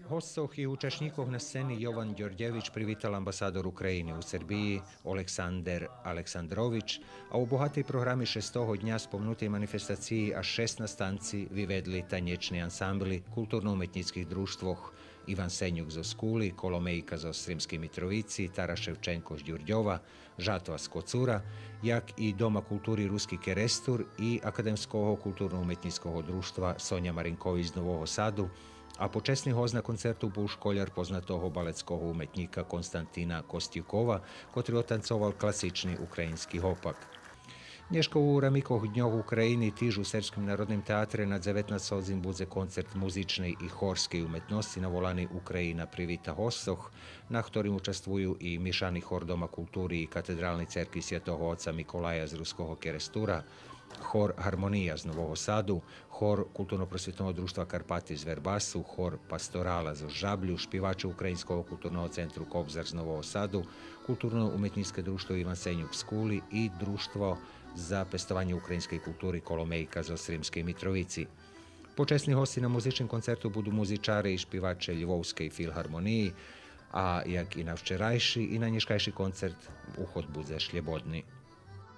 Hostov i účastníkov na scény Jovan Đorđević privítal ambasador Ukrajiny u Srbiji Oleksandar Aleksandrović, a u bohatej programi 6. dňa spomnutej manifestaciji až 16 stanci vyvedli tanječni ansambli kulturno-umetnických društvoh Ivan Senjuk zo Skuli, Kolomejka zo Sremske Mitrovici, Tara Ševčenko z Đurđova, Žatva z Kocura, jak i Doma kulturi Ruski Kerestur i Akademskog kulturno-umetnickog društva Sonja Marinković z Novog Sadu, a počesni host na koncertu bol školjar poznatого baletskog umetnika Konstantina Kostjukova, kotri otancoval klasični ukrajinski hopak. Dneško u Ramikoh dňoh Ukrajini tiž u Srpskim narodnim teatre na 19 hodzin bude koncert muzičnej i horskej umetnosti navolani Ukrajina privita hostoh, na ktorim učestvuju i mišani hor Doma kulturi i katedralni cerkvi Svjetoho oca Mikolaja z Ruskog Kerestura, hor Harmonija z Novog Sadu, hor Kulturno-prosvjetnog društva Karpati z Verbasu, hor Pastorala z Žablju, špivače Ukrajinskog kulturnog centru Kobzar z Novog Sadu, Kulturno-umetničke društvo Ivan Senjuk Skuli i društvo za pestovanje ukrajinskej kulturi Kolomejka zo Sremske Mitrovici. Počesni hosti na muzičnom koncertu budu muzičari i špivače Ljubovskej filharmoniji, a jak i na včerajši i na nješkajši koncert uhod bude šljebodni.